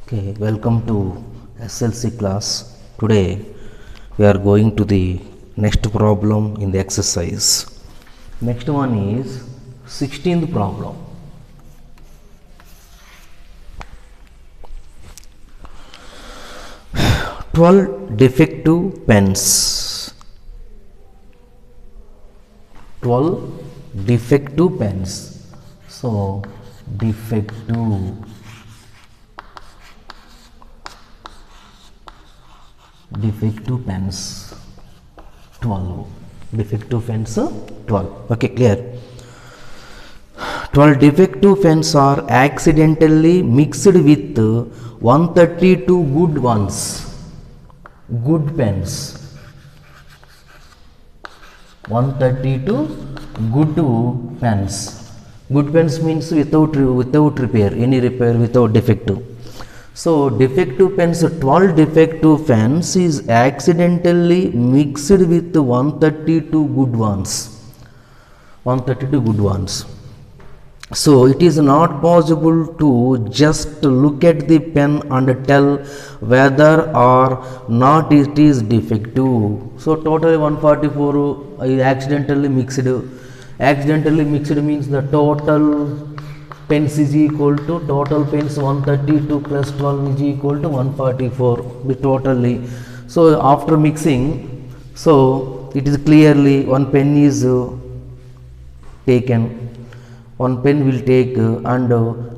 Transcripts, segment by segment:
Okay, welcome to SLC class. Today we are going to the next problem in the exercise. Next one is 16th problem. Twelve defective pens. 12 defective pens. So defective pens 12 defective pens 12. Okay, clear. 12 defective pens are accidentally mixed with 132 good ones, good pens. 132 good pens. Good pens means without repair, any repair, without defective. So defective pens, 12 defective pens is accidentally mixed with 132 good ones. 132 good ones. So it is not possible to just look at the pen and tell whether or not it is defective. So totally 144 is accidentally mixed. Accidentally mixed means the total pens is equal to total pens 132 plus 12 is equal to 144 the totally. So after mixing, so it is clearly one pen is taken, one pen will take and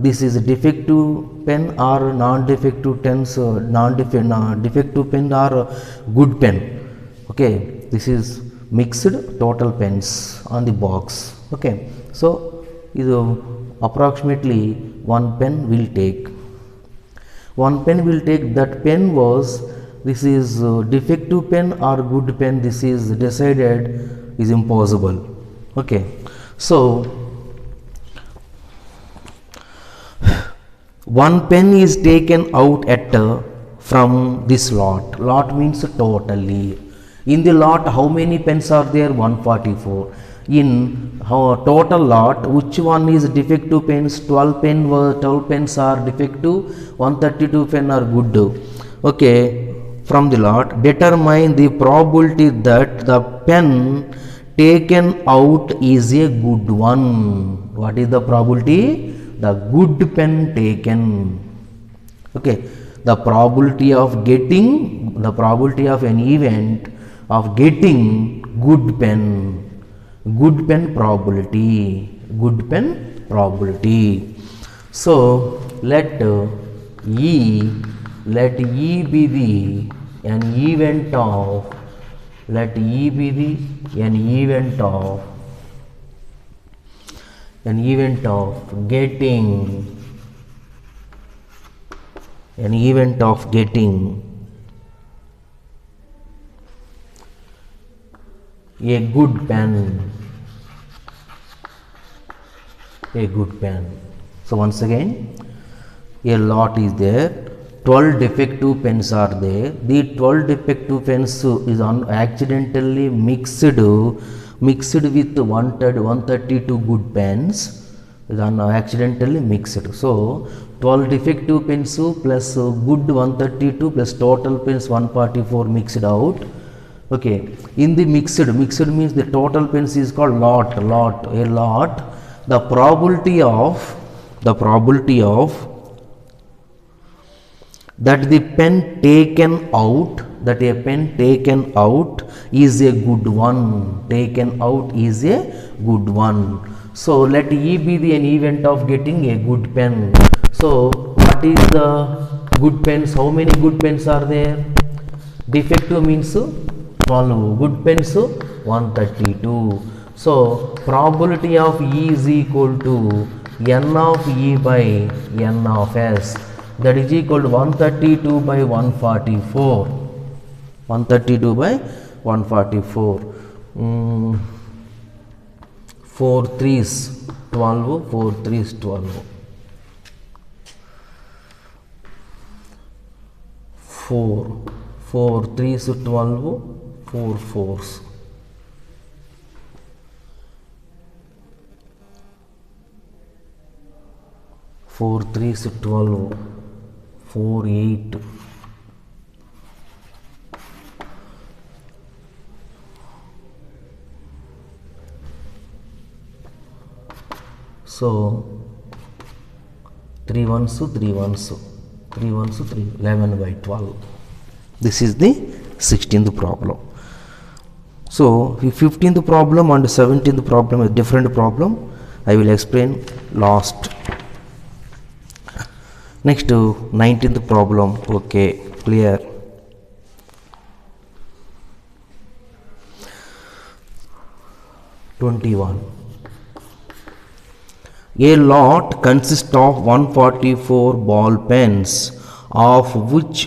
this is a defective pen or non-defective pens, defective pen or good pen. Okay, this is mixed total pens on the box. Okay, so is approximately one pen will take, one pen will take. That pen was, this is defective pen or good pen, this is decided is impossible. Okay, so one pen is taken out at from this lot. Lot means totally. In the lot, how many pens are there? 144. In total lot, which one is defective pens? 12 pens are defective, 132 pen are good. Okay, from the lot, determine the probability that the pen taken out is a good one. What is the probability? The good pen taken. Okay, the probability of getting, the probability of an event of getting good pen, good pen probability, good pen probability. So let E be the an event of, let E be the an event of, an event of getting, an event of getting a good pen, a good pen. So once again, a lot is there, 12 defective pens are there. The 12 defective pens is accidentally mixed with 132 good pens, is accidentally mixed. So 12 defective pens plus good 132 plus total pens 144 mixed out. Okay, in the mixed means the total pens is called lot, a lot. The probability of that the pen taken out, that a pen taken out is a good one, taken out is a good one. So let E be the an event of getting a good pen. So what is the good pens? How many good pens are there? Defective means 12, good pens 132. So probability of E is equal to n of E by n of S, that is equal to 132 by 144. 132 by 144. 4 3s 12, 4 3s 12. 4 3s 12, 4 4s. 4 3s 12, 4 8. So 3 ones 3 ones 3 ones 3 11 by 12. This is the 16th problem. So 15th problem and 17th problem is different problem. I will explain last. Next 19th problem. Okay, clear. #21. A lot consists of 144 ball pens, of which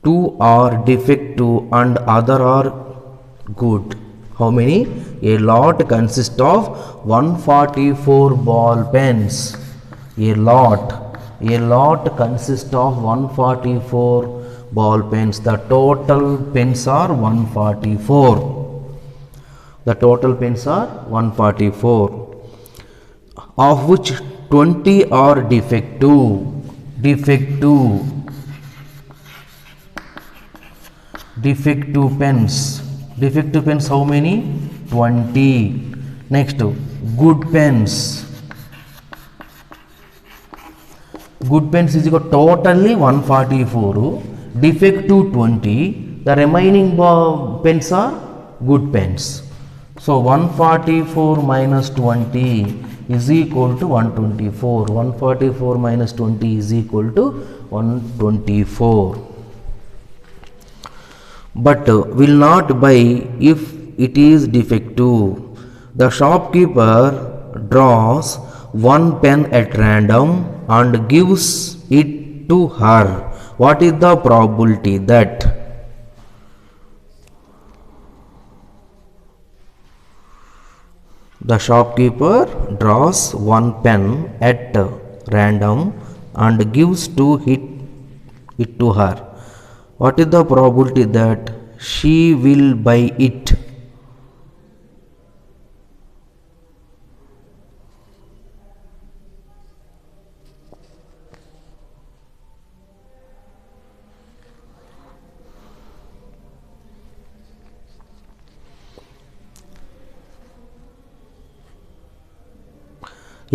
2 are defective and other are good. How many? A lot consists of 144 ball pens. A lot consists of 144 ball pens. The total pens are 144. The total pens are 144. Of which 20 are defective. Defective pens. Defective pens how many? 20. Next, good pens. Good pens is equal totally 144. Defective 20. The remaining pens are good pens. So 144 minus 20 is equal to 124. 144 minus 20 is equal to 124. But will not buy if it is defective. The shopkeeper draws 1 pen at random and gives it to her. What is the probability that the shopkeeper draws 1 pen at random and gives it to her? What is the probability that she will buy it?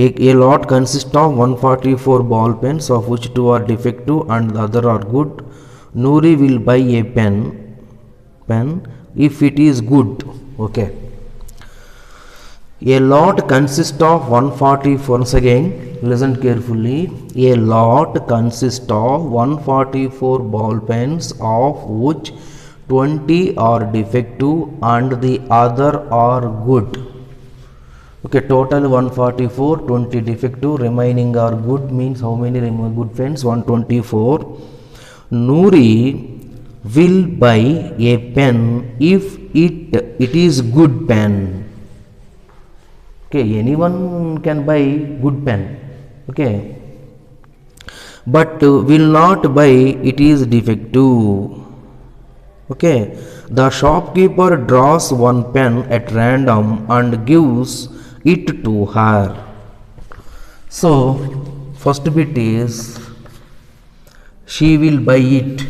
A lot consists of 144 ball pens, of which 2 are defective and the other are good. Noori will buy a pen if it is good. Okay. A lot consists of 144. Once again, listen carefully. A lot consists of 144 ball pens, of which 20 are defective and the other are good. Okay, total 144, 20 defective, remaining are good, means how many good pens? 124. Noori will buy a pen if it is good pen. Okay, anyone can buy good pen. Okay, but will not buy it is defective. Okay, the shopkeeper draws 1 pen at random and gives it to her. So first bit is she will buy it.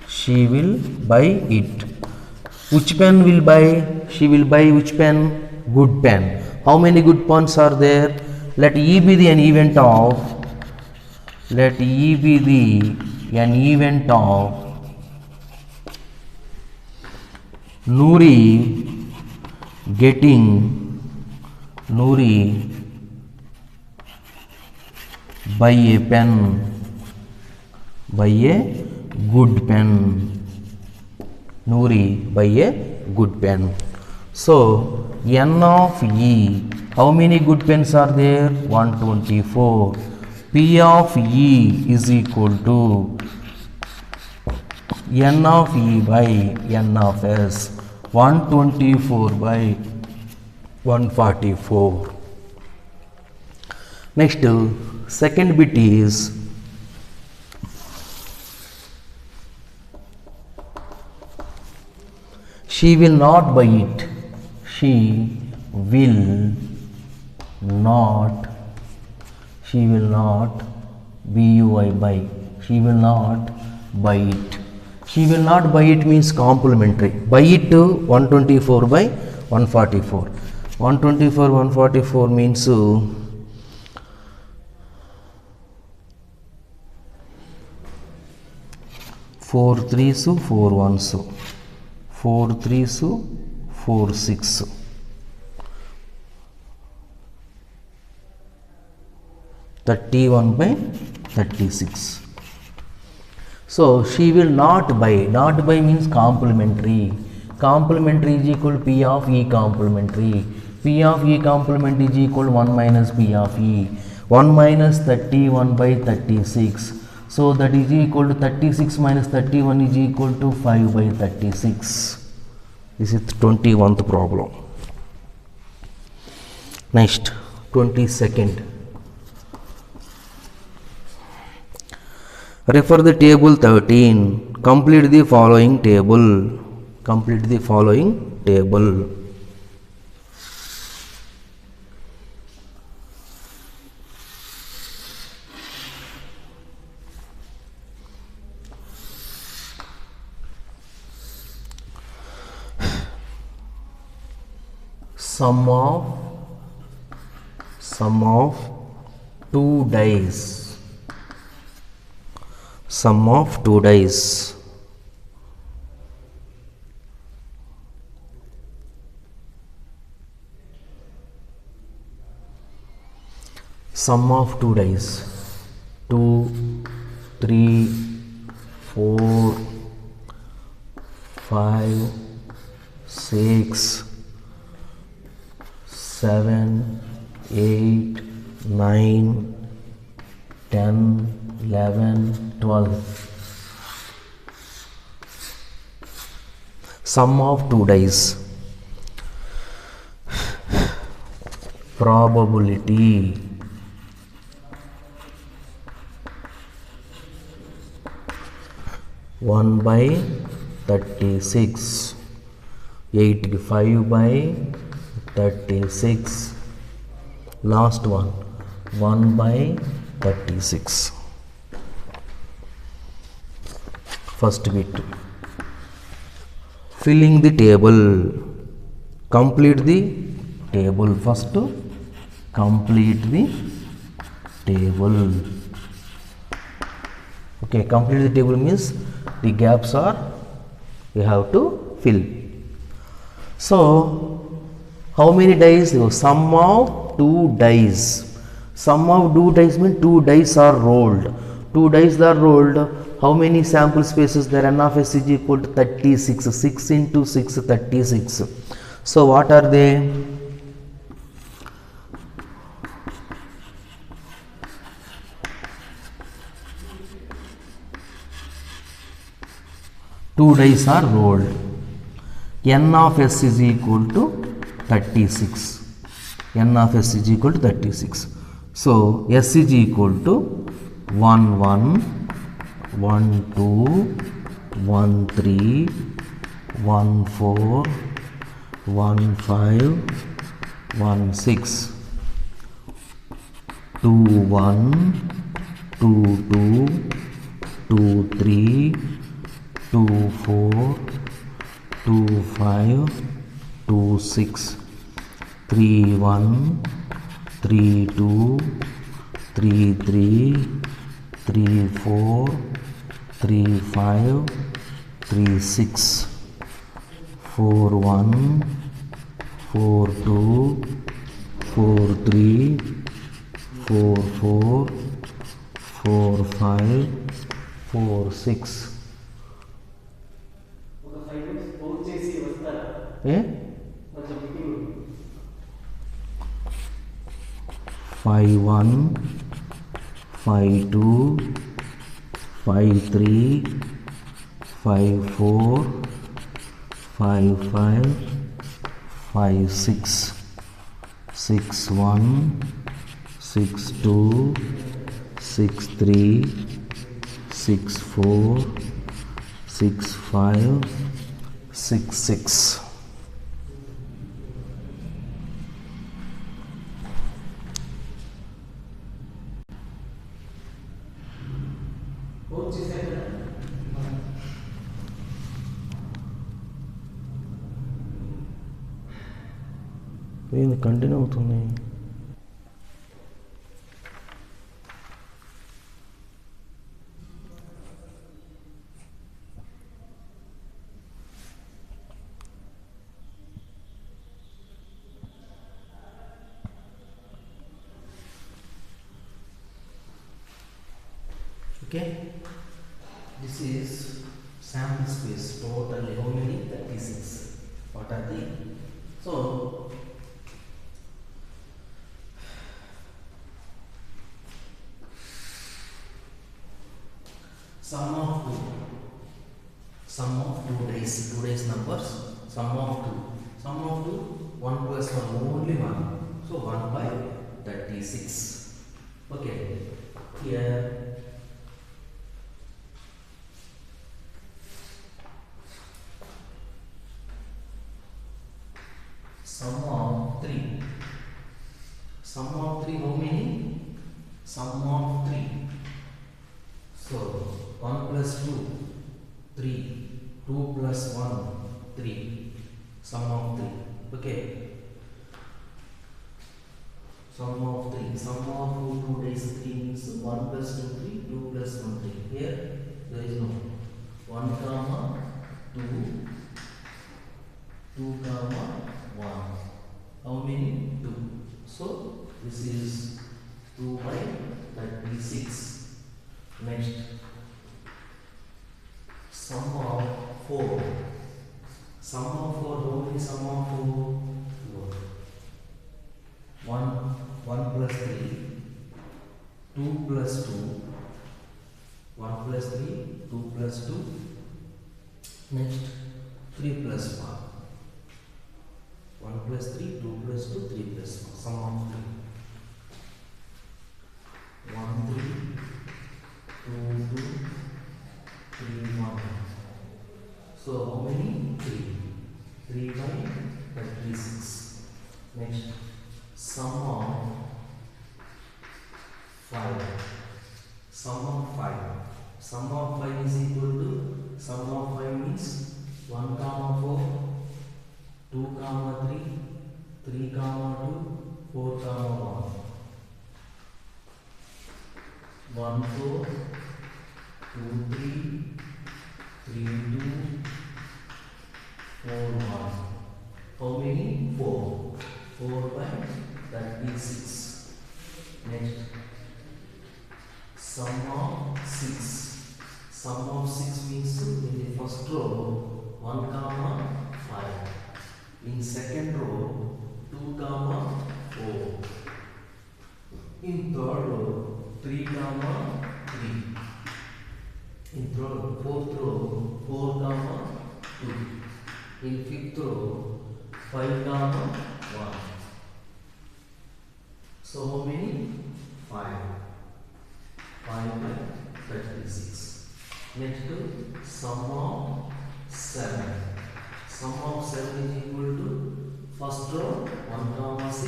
She will buy it. Which pen will buy? She will buy which pen? Good pen. How many good pens are there? Let E be the an event of Noori buy a pen, buy a good pen. Noori buy a good pen. So N of E, how many good pens are there? 124. P of E is equal to N of E by N of S. 124 by 144. Next, second bit is she will not buy it. She will not She will not buy buy. She will not buy it. She will not buy it means complementary. Buy it to 124 by 144. 124 144 means 4 3s 4 1s 4 3s 4 6. 31 by 36. So she will not buy. Not buy means complementary. Complementary is equal to P of E complementary. P of E complement is equal to 1 minus P of E. 1 minus 31 by 36. So that is equal to 36 minus 31 is equal to 5 by 36. This is 21st problem. Next, 22nd. Refer the table 13. Complete the following table. Complete the following table. Sum of two dice. Sum of two dice. Sum of two dice. 2, 3, 4, 5, 6, 7, 8, 9, 10, 11, 12. Sum of two dice. Probability. One by 36. 85 by 36. Last one. 1 by 36. First bit. Filling the table. Complete the table. First, complete the table. Okay, complete the table means the gaps are you have to fill. So, how many dice? Sum of two dice. Sum of two dice means two dice are rolled. Two dice are rolled. How many sample spaces there? N of S is equal to 36. 6 into 6, 36. So what are they? Two dice are rolled. N of S is equal to 36. N of S is equal to 36. So S is equal to 1 1 1 2 1 3 1 4 1 5 1 6 2 1 2 2 2 3 2 4 2 5 2 6 3 1 3 2 3 3 3 4 3 5 3 6 4 1 4 2 4 3 4 4 4 5 4 6 5 1 5 2 5 3 5 4 5 5 5 6 6 1 6 2 6 3 6 4 6 5 6 6. ఇది continue అవుతుంది. Okay, this is sample space. Total how many? 36. What are the? So sum of two days numbers, sum of 2, 1 plus 1 only 1, so 1 by 36. Okay, here sum of 3 how many? Sum of 3, so 1 plus 2 3, 2 plus 1 3, sum of 3. Okay, sum of 3, sum of 2 days 3 means 1 plus 2 3, 2 plus 1 3. Here there is no 1 comma 2, 2 comma 1. How many? 2. So this is 2 by 36. Next, sum of 4. Sum of 4, how many sum of 4? 1 plus 3, 2 plus 2, 1 plus 3, 2 plus 2. Next, 3 plus 1. 1 plus 3, 2 plus 2, 3 plus 1. Sum of 3. 1 3, 2 2, 3 1. So how many? 3 by 36. Next, sum of 5. Sum of 5. Sum of 5 is equal to, sum of 5 means 1 comma 4, 2 comma 3, 3 comma 2, 4 comma 1. 1 4, 2 3, 3 2, 4 1. How many? 4. 4 by 36. Next, sum of 6. Sum of 6 means in the first row 1 comma 5. In second row 2 comma 4. In third row 3 comma 3. In fourth row 4 comma 2. In fifth row 5 comma 1. So how many? 5. 5 by 36. Next, sum of 7. Sum of 7 is equal to first row 1 comma 6,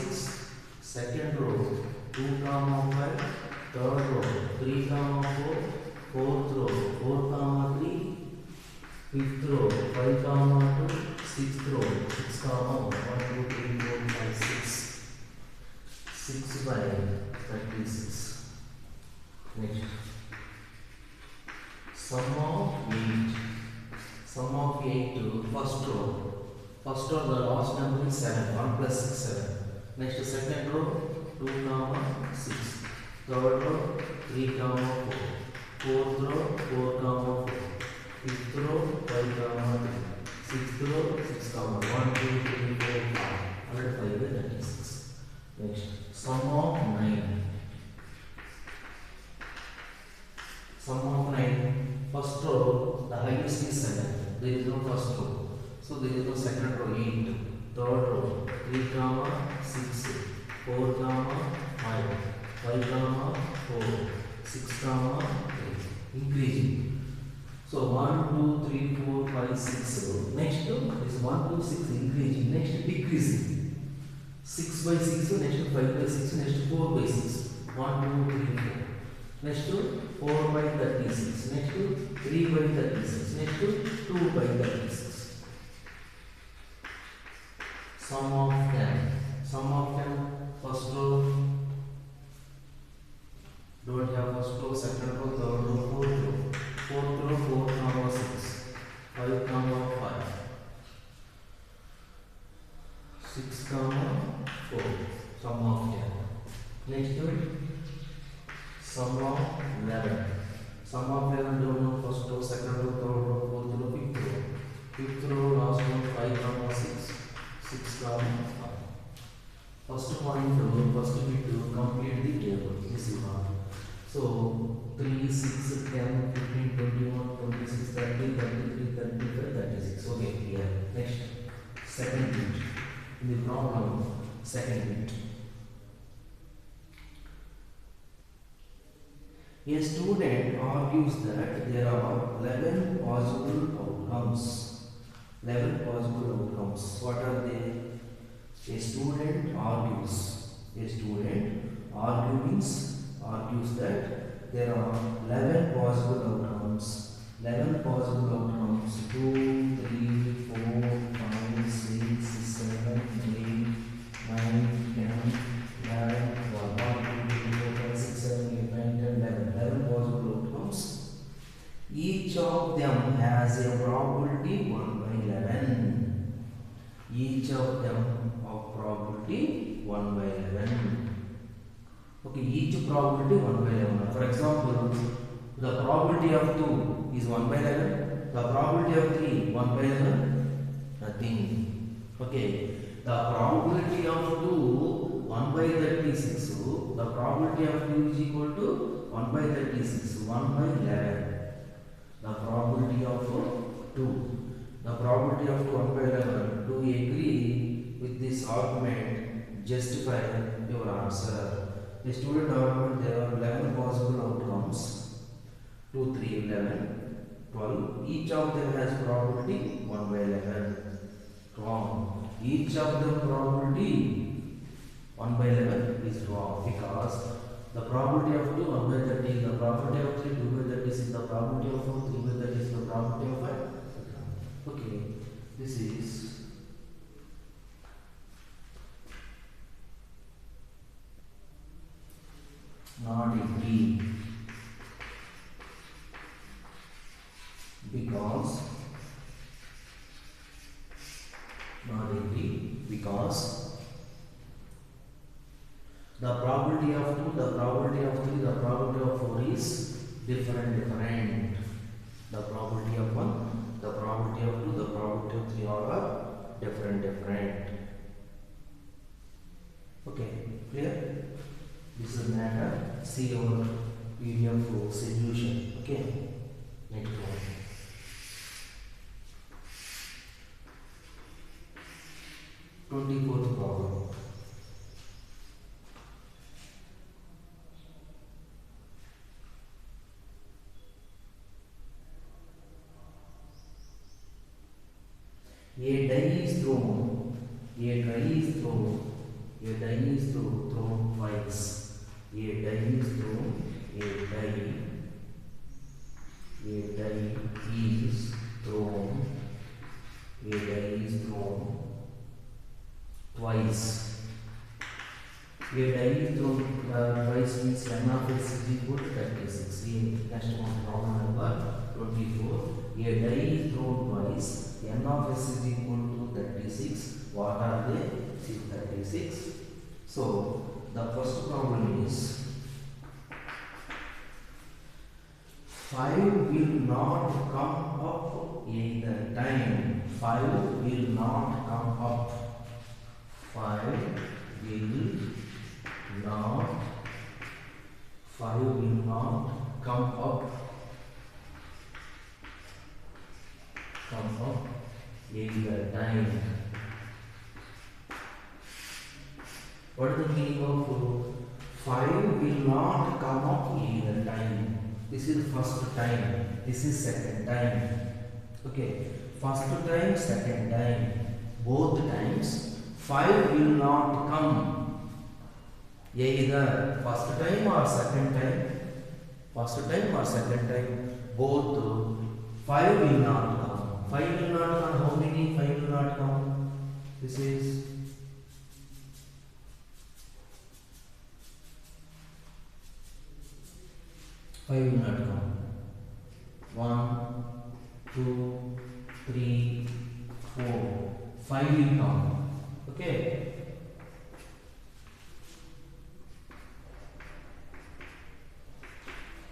second row 2 comma 5, third row 3 comma 4, fourth row 4 comma 3, fifth row 5 comma 2, sixth row 6 comma 1, 2 3 4 5 6. 6 by 36. Next, sum of 8. Sum of 8 to first row. First row the last number is 7. 1 plus 6 7. Next, second row 2 comma 6. Third row 3 comma 4. Fourth row 4 comma 4. Fifth row 5 comma 3. Sixth row 6 comma 1 2 3 4 5. 105 by 36. Next, sum of 9. Sum of 9. First row, the highest is 7. There is no first row. So there is no second row 8. Third row 3 comma 6. 4 comma 5. 5 comma 4. 6 comma 3. Increasing. So 1 2 3 4 5 6 row. Next is 1 2 6 increasing. Next decreasing. 6 by 6, next 5 by 6, next 4 by 6. 1 2 3 4. Next 4 by 36. 36. Next to 3 by 36. Next to 2 by 36. Sum of 10. Sum of 10. First row. Don't have first row, second row, third row, fourth row. Fourth row, 4 comma 6. 5 comma 5. 6 comma 4. Sum of 10. Next to sum of 11. Sum of 11 don't know first row, second row, third row, fourth row, fifth row. Fifth row, last one 5 comma 6. 6 comma 5. First point to first bit to complete the table. This is one. So 3, 6, 10, 15, 21, 26, 30, 33, 35, 36. Okay, here. Next. Second bit. In the problem, second bit. A student argues that there are 11 possible outcomes. 11 possible outcomes. What are they? A student argues. A student argues that there are 11 possible outcomes. 11 possible outcomes. 2, 3, 4, 5, 6, 7, 8, 9, 10, 11, 12, 1, 2, 3, 4, 5, 6, 7, 8, 9, 10, 11. 11 possible outcomes. Each of them has a probability 1 by 11. Each of them of probability 1 by 11. Okay, each probability 1 by 11. For example, the probability of 2 is 1 by 11. The probability of 3 1 by 11. Nothing. Okay, the probability of 2 1 by 36. So the probability of 2 is equal to 1 by 36. 1 by 11. The probability of 2. The probability of 1 by 11. Do you agree with this argument? Justify your answer. The student argument there are 11 possible outcomes. 2, 3, 11, 12. Each of them has probability 1 by 11. Wrong. Each of them probability 1 by 11 is wrong because the probability of 2 1 by 30, the probability of 3 2 by 36, the probability of 4 3 by 36, the probability of 5. Okay, this is not agree because the probability of 2, the probability of 3, the probability of 4 is different. The probability of 1, the probability of 2, the probability of 3 are different. Okay, clear? This is matter. See our PDF solution. Okay, next one. Twenty-fourth problem. A die is thrown twice. A die is thrown twice. A die is thrown twice means n of x is equal to 36. Next one, problem number 24. A die is thrown twice. N of s is equal to 36. What are they? 36. So the first problem is 5 will not come up in the time. 5 will not come up. 5 will not come up in the time. What is the meaning of 5 will not come up in the time? This is first time. This is second time. Okay. First time, second time. Both times 5 will not come. Either first time or second time. first time or second time, both. 5 will not come. 5 will not come. How many 5 will not come? This is 5 will not come. 1, 2, 3, 4, 5 will come. Okay.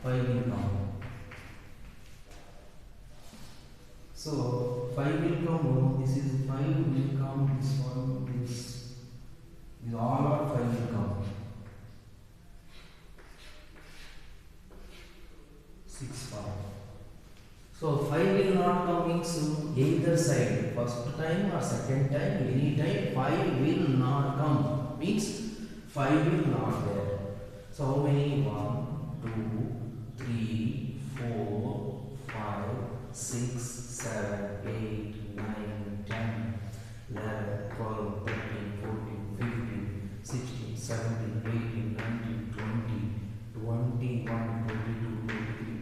5 will come. So 5 will come. This is 5 will come. This one, this all are 5 will come. 6, 5. So 5 will not come means either side, first time or second time, any time 5 will not come means 5 will not there. So how many? 1, 2, 3, 4, 5, 6, 7, 8, 9, 10, 11, 12, 13, 14, 15, 16, 17, 18, 19, 20, 21, 22, 23.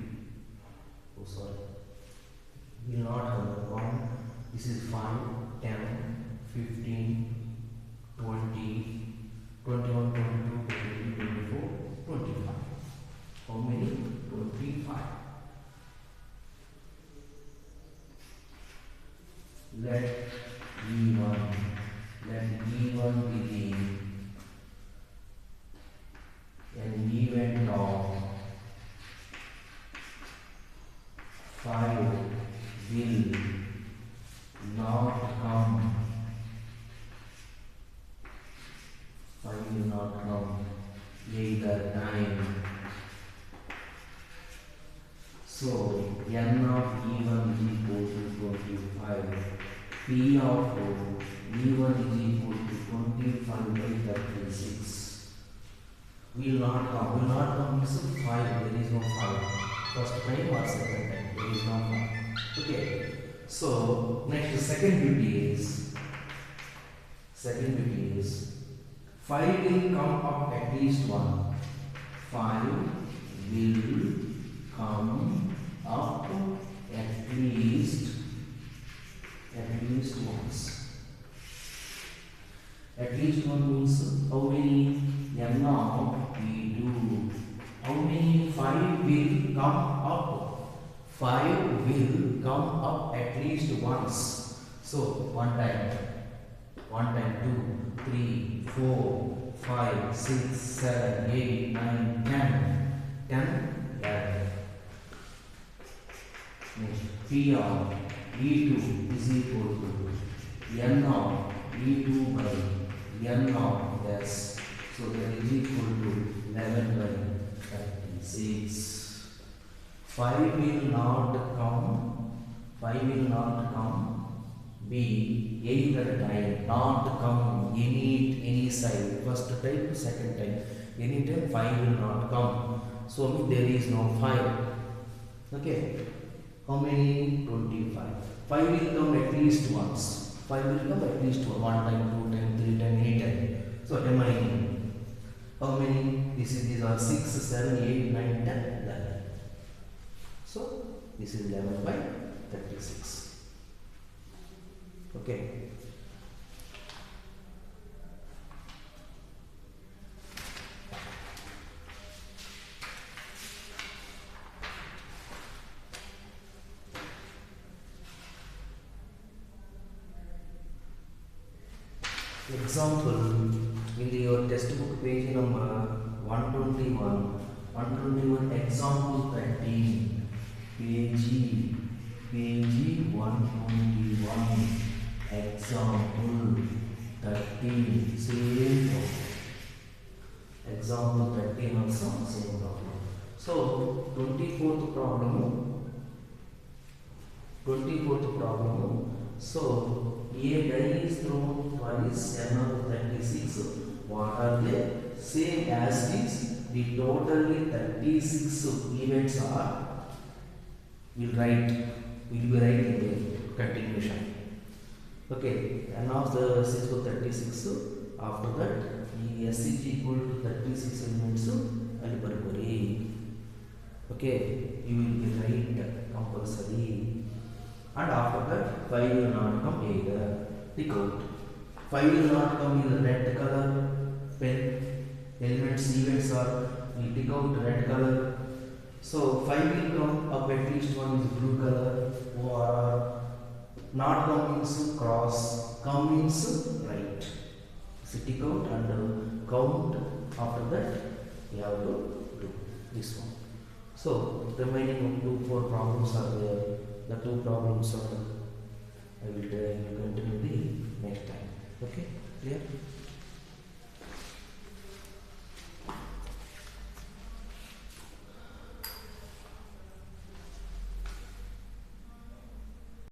Oh, sorry. Will not have 1. This is 5, 10, 15, 20, 21, 22, 23, 24, 25. How many? 25. Let E1 be an event of 5 will not come. 5 will not come either time. So n of E1 is equal to 25. P of E1 is equal to 25 by 36. Will not come. Will not come means 5. There is no 5. First time or second time. There is no 5. Okay. So next second duty is 5 will come up at least 1. 5 will come up at least once. At least one means how many? N of P2. How many 5 will come up? 5 will come up at least once. So one time 2, 3, 4, 5, 6, 7, 8, 9, 10, 11. P of E2 is equal to N of E2 by N of S. So that is equal to 11 by 36. 5 will not come. B either time, not come any side. First time, second time. Anytime 5 will not come. So there is no 5. Okay. How many? 25. 5 will come at least once. 5 will come at least one time, 2 time, 3 time, any time. So am I in? How many? These are 6, 7, 8, 9, 10, 11. So this is 11 by 36. Okay. Example in your textbook page number 121 example 13 page 121 example 13 same problem. Example 13 also same problem. So 24th problem. So a die is thrown twice, n of 36. What are they? Same as is the totally 36 events are. We'll be writing the continuation. Okay, n of the 6 to 36. After that, S is equal to 36 elements. Okay. Okay, you will be right compulsory. And after that 5 will not come either. Tick out. 5 will not come in the red color pen. Elements events are, we tick out red color. So 5 will come up, at least one is blue color. OR. Not come means cross, come means right. So tick out and count. After that you have to do this one. So remaining 4 problems are there. The 2 problems are, I will continue the